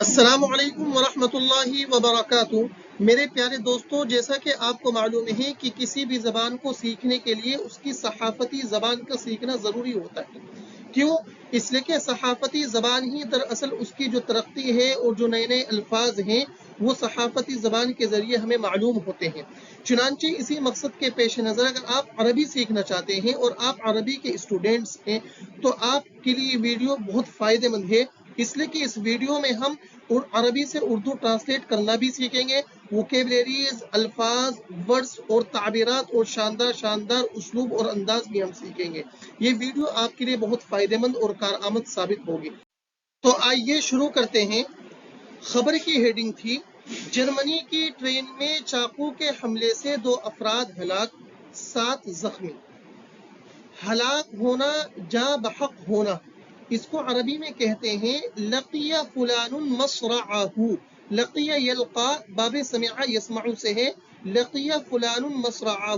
السلام علیکم ورحمۃ اللہ وبرکاتہ۔ میرے پیارے دوستوں، جیسا کہ آپ کو معلوم ہے کہ کسی بھی زبان کو سیکھنے کے لیے اس کی صحافتی زبان کا سیکھنا ضروری ہوتا ہے۔ کیوں؟ اس لیے کہ صحافتی زبان ہی دراصل اس کی جو ترقی ہے اور جو نئے نئے الفاظ ہیں وہ صحافتی زبان کے ذریعے ہمیں معلوم ہوتے ہیں۔ چنانچہ اسی مقصد کے پیش نظر اگر آپ عربی سیکھنا چاہتے ہیں اور آپ عربی کے اسٹوڈنٹس ہیں تو آپ کے لیے ویڈیو بہت فائدہ مند ہے، اس لیے کہ اس ویڈیو میں ہم عربی سے اردو ٹرانسلیٹ کرنا بھی سیکھیں گے، ووکیبلریز، الفاظ، ورڈز اور تعبیرات اور شاندار اسلوب اور انداز بھی ہم سیکھیں گے۔ یہ ویڈیو آپ کے لیے بہت فائدہ مند اور کارآمد ثابت ہوگی۔ تو آئیے شروع کرتے ہیں۔ خبر کی ہیڈنگ تھی: جرمنی کی ٹرین میں چاقو کے حملے سے 2 افراد ہلاک، 7 زخمی۔ ہلاک ہونا، جاں بحق ہونا، اس کو عربی میں کہتے ہیں لقی فلان مصرعہ۔ لقی یلقا باب سمع یسمع سے ہے، لقی فلان مصرعہ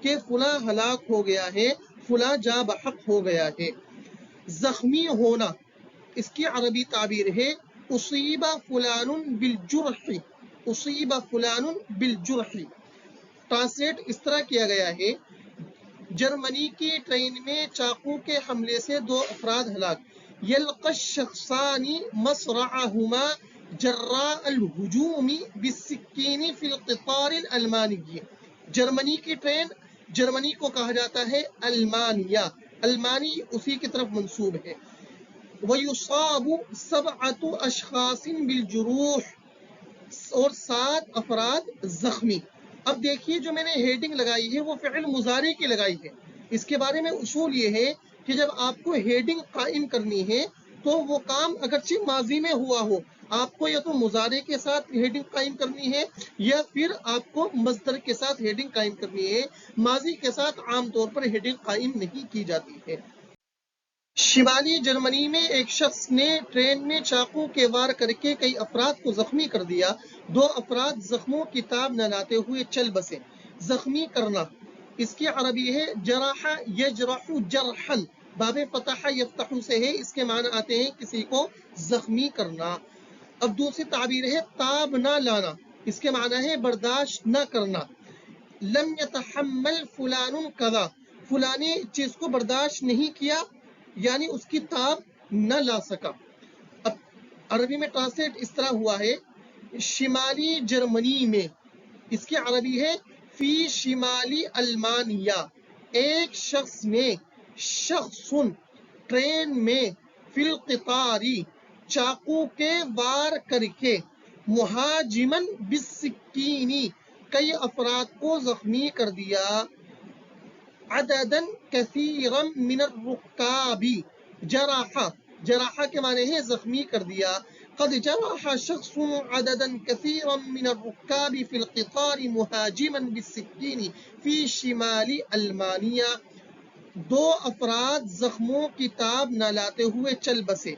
کہ فلاں ہلاک ہو گیا ہے، فلاں جاں بحق ہو گیا ہے۔ زخمی ہونا، اس کی عربی تعبیر ہے اصیب فلان بالجرح۔ اصیب فلان بالجرح۔ ٹرانسلیٹ اس طرح کیا گیا ہے: جرمنی کی ٹرین میں چاقو کے حملے سے 2 افراد ہلاک، یلقى الشخصان مصرعهما جراء الهجوم بالسكين في القطار الألماني۔ جرمنی کی ٹرین، جرمنی کو کہا جاتا ہے المانیہ، المانی اسی کی طرف منسوب ہے۔ وَيُصَابُ 7 أشخاص بالجروح، اور 7 افراد زخمی۔ اب دیکھیے جو میں نے ہیڈنگ لگائی ہے وہ فعل مضارع کی لگائی ہے۔ اس کے بارے میں اصول یہ ہے کہ جب آپ کو ہیڈنگ قائم کرنی ہے تو وہ کام اگرچہ ماضی میں ہوا ہو، آپ کو یا تو مضارع کے ساتھ ہیڈنگ قائم کرنی ہے یا پھر آپ کو مصدر کے ساتھ ہیڈنگ قائم کرنی ہے۔ ماضی کے ساتھ عام طور پر ہیڈنگ قائم نہیں کی جاتی ہے۔ شمالی جرمنی میں ایک شخص نے ٹرین میں چاقو کے وار کر کے کئی افراد کو زخمی کر دیا۔ 2 افراد زخموں کی تاب نہ لاتے ہوئے چل بسے۔ زخمی کرنا، اس کی عربی ہے جرح یجرح جرحا، باب فتح یفتح سے ہے، اس کے معنی آتے ہیں کسی کو زخمی کرنا۔ اب دوسری تعبیر ہے تاب نہ لانا، اس کے معنی ہے برداشت نہ کرنا۔ لم یتحمل فلان کذا، فلانی چیز کو برداشت نہیں کیا، یعنی اس کی تاب نہ لا سکا۔ اب عربی میں ٹرانسلیٹ اس طرح ہوا ہے: شمالی جرمنی میں، اس کی عربی ہے فی شمالی المانیہ، ایک شخص نے، شخص ٹرین میں، فی القطاری چاقو کے وار کر کے، مہاجمن بالسکینی کئی افراد کو زخمی کر دیا، عددا کثیرا من الرکاب، جراحہ، جراحہ کے معنی ہے زخمی کر دیا۔ قد جرح شخص عددا كثيرا من الركاب في القطار مهاجما بالسكين في شمال المانيا، 2 افراد زخموں کی تاب نہ لاتے ہوئے چل بسے۔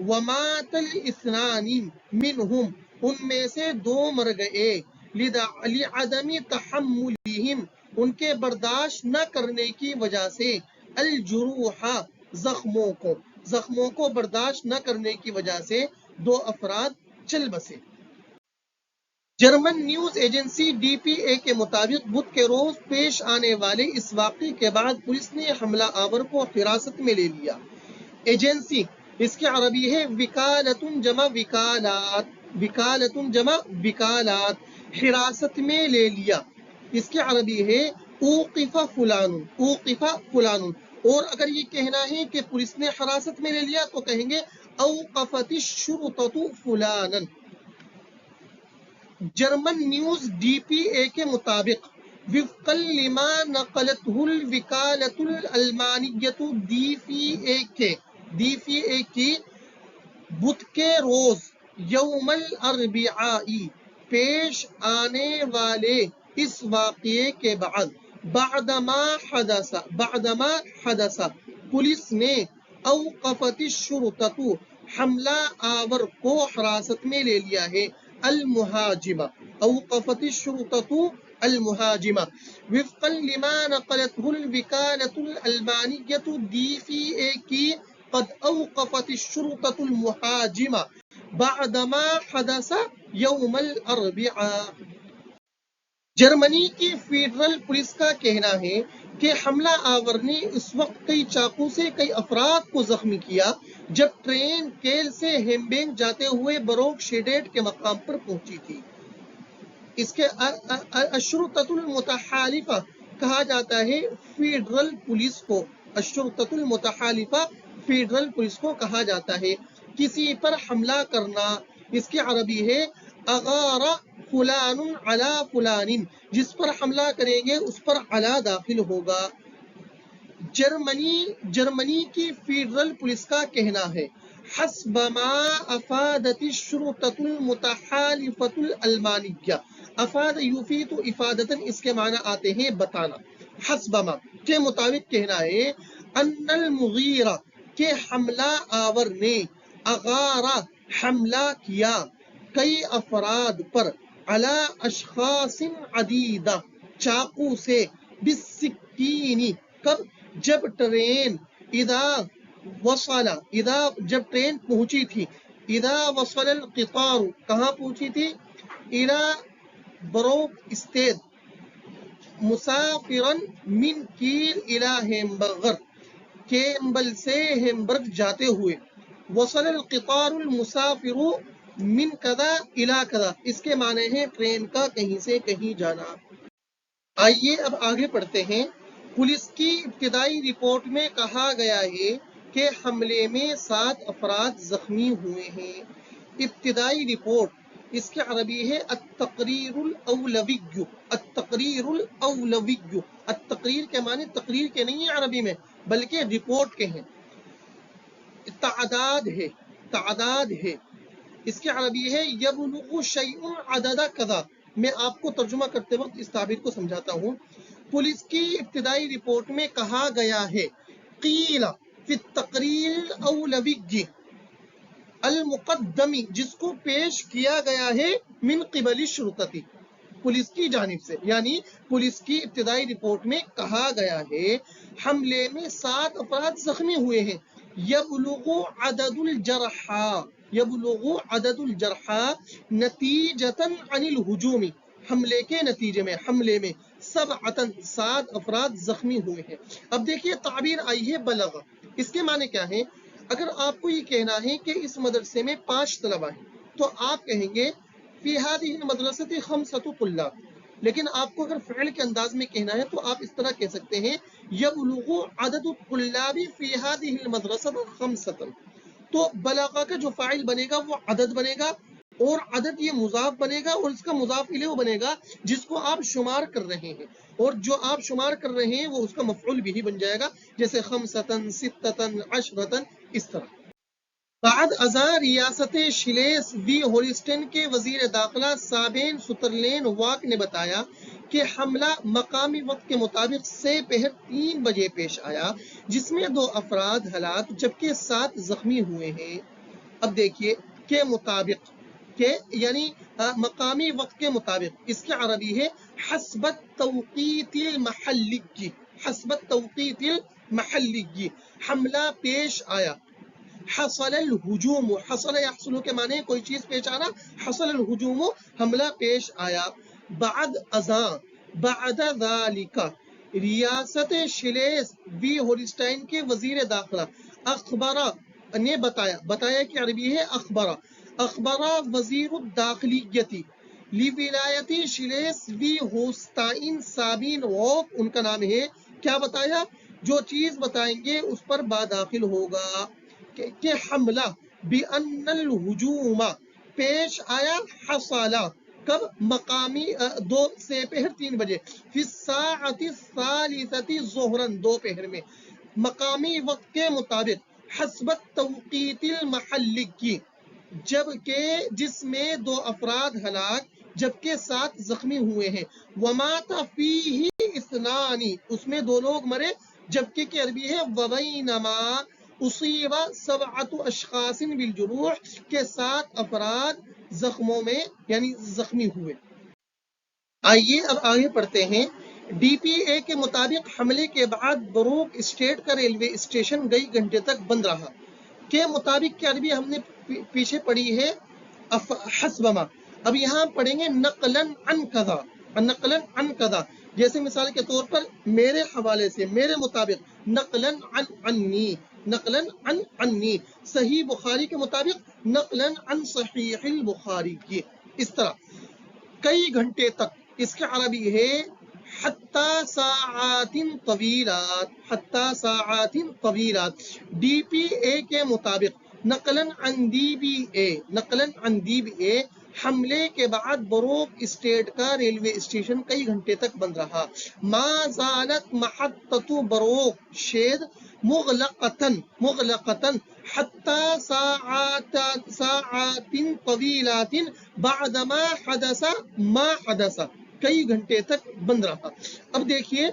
ومات الاثنان منهم، ان میں سے 2 مر گئے، لعدم تحملهم، ان کے برداشت نہ کرنے کی وجہ سے، الجروح، زخموں کو برداشت نہ کرنے کی وجہ سے 2 افراد چل بسے۔ German news agency D P A کے مطابق بدھ کے روز پیش آنے والے اس واقعے کے بعد پولیس نے حملہ آور کو حراست میں لے لیا۔ ایجنسی، اس کی عربی ہے وکالۃ جمع وکالات، وکالۃ جمع وکالات، حراست میں لے لیا، اس کی عربی ہے اوقف فلان، اوقف فلان۔ اور اگر یہ کہنا ہے کہ پولیس نے حراست میں لے لیا تو کہیں گے اوقفت الشرطۃ فلانا۔ German news D P A کے مطابق وفقا لما نقلته الوکالۃ الالمانیۃ دی فی اے کی بدھ کے روز یوم الاربعاء پیش آنے والے اس واقعے کے بعد، بعدما حدث پولیس نے اوقفت الشرطۃ حملہ آور کو حراست میں لے لیا ہے، المہاجمہ، اوقفت الشرطۃ المہاجمہ، وفقا لما نقلته الوکالۃ الالمانیۃ دی فی اے کی قد اوقفت الشرطۃ المہاجمہ بعدما حدث یوم الاربعاء۔ جرمنی کی فیڈرل پولیس کا کہنا ہے کہ حملہ آور نے اس وقت کئی چاقو سے کئی افراد کو زخمی کیا جب ٹرین کیل سے ہیمبینگ جاتے ہوئے بروک شیڈیٹ کے مقام پر پہنچی تھی۔ اس کے الشرطۃ المتحالفہ کہا جاتا ہے فیڈرل پولیس کو، الشرطۃ المتحالفہ فیڈرل پولیس کو کہا جاتا ہے۔ کسی پر حملہ کرنا، اس کی عربی ہے اغار فلان علی فلان، جس پر حملہ کریں گے اس پر علی داخل ہوگا۔ جرمنی کی فیڈرل پولیس کا کہنا ہے حسب ما افادت الشرطۃ المتحالفۃ الالمانیہ، افاد یفید افادتن اس کے معنی آتے ہیں بتانا، حسب ما کے مطابق کہنا ہے ان المغیرہ کے حملہ آور نے اغارہ حملہ کیا کئی افراد پر علی اشخاص عدیدہ چاقو سے بالسکین، کب؟ جب ٹرین جب ٹرین پہنچی تھی، اذا وصل القطار کہاں پہنچی تھی؟ الى بروک اسٹیڈ مسافرا من کیل الى ہیمبرگر، کیمبل سے ہیمبرگ جاتے ہوئے، وصل القطار المسافر من کذا الى کذا، اس کے معنی ہے ٹرین کا کہیں سے کہیں جانا۔ آئیے اب آگے پڑھتے ہیں۔ پولیس کی ابتدائی رپورٹ میں کہا گیا ہے کہ حملے میں 7 افراد زخمی ہوئے ہیں۔ ابتدائی رپورٹ، اس کی عربی ہے التقریر الاولوی، التقریر الاولوی، التقریر کے معنی تقریر کے نہیں ہیں عربی میں بلکہ رپورٹ کے ہیں، تعداد ہے، اس کی عربی ہے یبلغ شیء عدد کذا۔ میں آپ کو ترجمہ کرتے وقت اس تعبیر کو سمجھاتا ہوں۔ پولیس کی ابتدائی رپورٹ میں کہا گیا ہے قیل فی التقریر الاولوی المقدمی، جس کو پیش کیا گیا ہے من قبل الشرطتی، پولیس کی جانب سے، یعنی پولیس کی ابتدائی رپورٹ میں کہا گیا ہے حملے میں 7 افراد زخمی ہوئے ہیں، یبلغ عدد الجرحى نتیجتاً عن الہجوم، حملے کے نتیجے میں، حملے میں 7 افراد زخمی ہوئے ہیں۔ اب دیکھیے تعبیر آئی ہے بلغ، اس کے معنی کیا ہے؟ اگر آپ کو یہ کہنا ہے کہ اس مدرسے میں 5 طلبہ ہیں تو آپ کہیں گے فی هذه المدرسة 5 طلاب، لیکن آپ کو اگر فعل کے انداز میں کہنا ہے تو آپ اس طرح کہہ سکتے ہیں یبلغ عدد الطلاب فی هذه المدرسة 5، تو بلغہ کا جو فاعل بنے گا وہ عدد بنے گا، اور عدد یہ مضاف بنے گا، اور اس کا مضاف الیہ بنے گا جس کو آپ شمار کر رہے ہیں، اور جو آپ شمار کر رہے ہیں وہ اس کا مفعول بھی بن جائے گا، جیسے 5 6 10 اس طرح۔ بعد ازاں ریاست شلیس وی ہولسٹین کے وزیر داخلہ سابین سترلین واک نے بتایا کہ حملہ مقامی وقت کے مطابق 3 بجے پیش آیا، جس میں 2 افراد ہلاک جبکہ 7 زخمی ہوئے ہیں۔ اب دیکھیے کے مطابق، کے یعنی مقامی وقت کے مطابق، اس کی عربی ہے حسب التوقیت المحلی، حسب التوقیت المحلی، حملہ پیش آیا۔ حصل الہجوم، حصل یحصل کے معنی کوئی چیز پیش آنا، حصل الہجوم حملہ پیش آیا۔ بعد ازاں، بعد ذالک، ریاست شلیس وی ہولسٹائن کے وزیر داخلہ اخبرہ نے بتایا کہ عربی ہے اخبرہ وزیر الداخلیتی لولایتی شلیس وی ہولسٹائن سابین واک، ان کا نام ہے، کیا بتایا؟ جو چیز بتائیں گے اس پر باداخل ہوگا کہ حملہ بأن الہجوم پیش آیا، حصل کب؟ مقامی 3 بجے، فی الساعۃ الثالثۃ ظہرا، دوپہر میں، مقامی وقت کے مطابق، حسب التوقیت المحلی کی، جبکہ جس میں 2 افراد ہلاک جبکہ 7 زخمی ہوئے ہیں۔ ومات فیہ اثنان، اس میں 2 لوگ مرے جبکہ کی عربی ہے وبینما اصیب 7 اشخاص بالجروح، کے 7 افراد زخموں میں یعنی زخمی ہوئے۔ آئیے اب آگے پڑھتے ہیں۔ ڈی پی اے کے مطابق حملے کے بعد بروک اسٹیٹ کا ریلوے اسٹیشن کئی گھنٹے تک بند رہا۔ کے مطابق کی عربی ہم نے پیچھے پڑی ہے حسبما. اب یہاں پڑھیں گے نقلن عن کذا، نقلن عن کذا. جیسے مثال کے طور پر میرے حوالے سے، میرے مطابق، نقلن عن عنی، نقلن عن عنی. صحیح بخاری کے مطابق نقلن عن صحیح البخاری کی. اس طرح کئی گھنٹے تک. اس کے عربی ہے حتی ساعات طویلات، حتی ساعات طویلات. ڈی پی اے کے مطابق نقلن عن ڈی بی اے، نقلن عن ڈی بی اے، حملے کے بعد بروک اسٹیٹ کا ریلوے اسٹیشن کئی گھنٹے تک بند رہا. ما زالت محطۃ بروک شید مغلقتن، مغلقتن حتی ساعات طویلات بعدما حدث ما حدث. کئی گھنٹے تک بند رہا. اب دیکھیے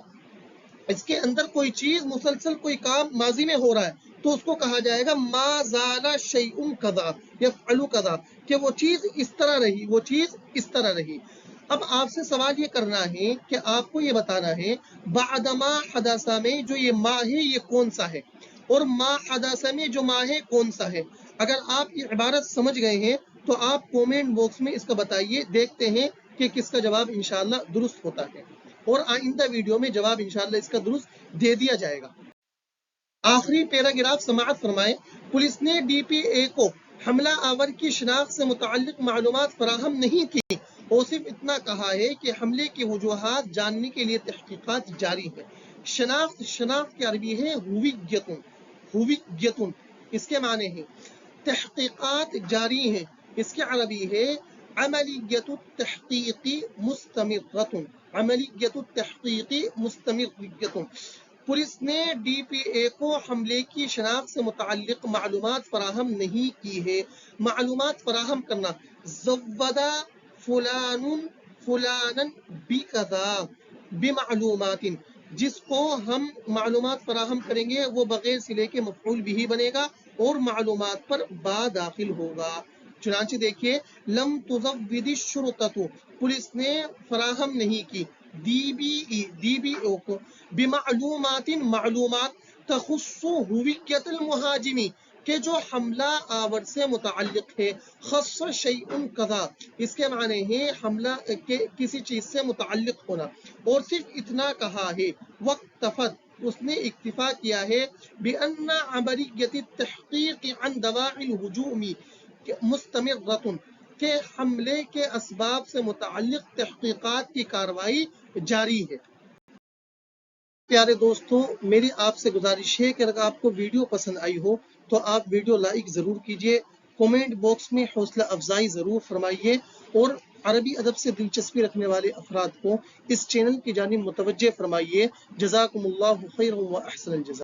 اس کے اندر کوئی چیز مسلسل کوئی کام ماضی میں ہو رہا ہے تو اس کو کہا جائے گا ما زال شیء کذا یفعل کذا، کہ وہ چیز اس طرح رہی، وہ چیز اس طرح رہی. اب آپ سے سوال یہ کرنا ہے کہ آپ کو یہ بتانا ہے بعد ما حدث میں جو یہ ما ہے یہ کون سا ہے، اور ما حدث میں جو ما ہے کون سا ہے. اگر آپ یہ عبارت سمجھ گئے ہیں تو آپ کومنٹ باکس میں اس کا بتائیے، دیکھتے ہیں کہ کس کا جواب انشاءاللہ درست ہوتا ہے، اور آئندہ ویڈیو میں جواب انشاءاللہ اس کا درست دے دیا جائے گا. آخری پیراگراف سماعت فرمائیں. پولیس نے ڈی پی اے کو حملہ آور کی شناخت سے متعلق معلومات فراہم نہیں کی، اور صرف اتنا کہا ہے کہ حملے کی وجوہات جاننے کے لیے تحقیقات جاری ہیں. شناخت کی عربی ہے ہویتن، ہویتن. اس کے معنی ہے تحقیقات جاری ہیں. اس کے عربی ہے عملیت التحقیق مستمرۃ، عملیت التحقیق مستمرۃ. پولیس نے ڈی پی اے کو حملے کی شناخت سے متعلق معلومات فراہم نہیں کی ہے. معلومات فراہم کرنا، زودا فلان فلانا بکذا بمعلومات، جس کو ہم معلومات فراہم کریں گے وہ بغیر صلے کے مفعول بھی بنے گا اور معلومات پر با داخل ہوگا. چنانچہ دیکھیے لم تزود الشرطۃ، پولیس نے فراہم نہیں کی ڈی بی او کو بمعلومات، معلومات تخص ہویت المہاجمی، کہ جو حملہ آور سے متعلق ہے. خص شیء کذا، اس کے معنی ہے حملہ کے کسی چیز سے متعلق ہونا، اور صرف اتنا کہا ہے. واکتفت، اس نے اکتفا کیا ہے بأن عملیت التحقیق عن دواعی الہجوم مستمرۃ، کہ حملے کے اسباب سے متعلق تحقیقات کی کارروائی جاری ہے. پیارے دوستوں، میری آپ سے گزارش ہے کہ اگر آپ کو ویڈیو پسند آئی ہو تو آپ ویڈیو لائک ضرور کیجئے، کومنٹ باکس میں حوصلہ افزائی ضرور فرمائیے، اور عربی ادب سے دلچسپی رکھنے والے افراد کو اس چینل کی جانب متوجہ فرمائیے. جزاکم اللہ خیر و احسن الجزاء.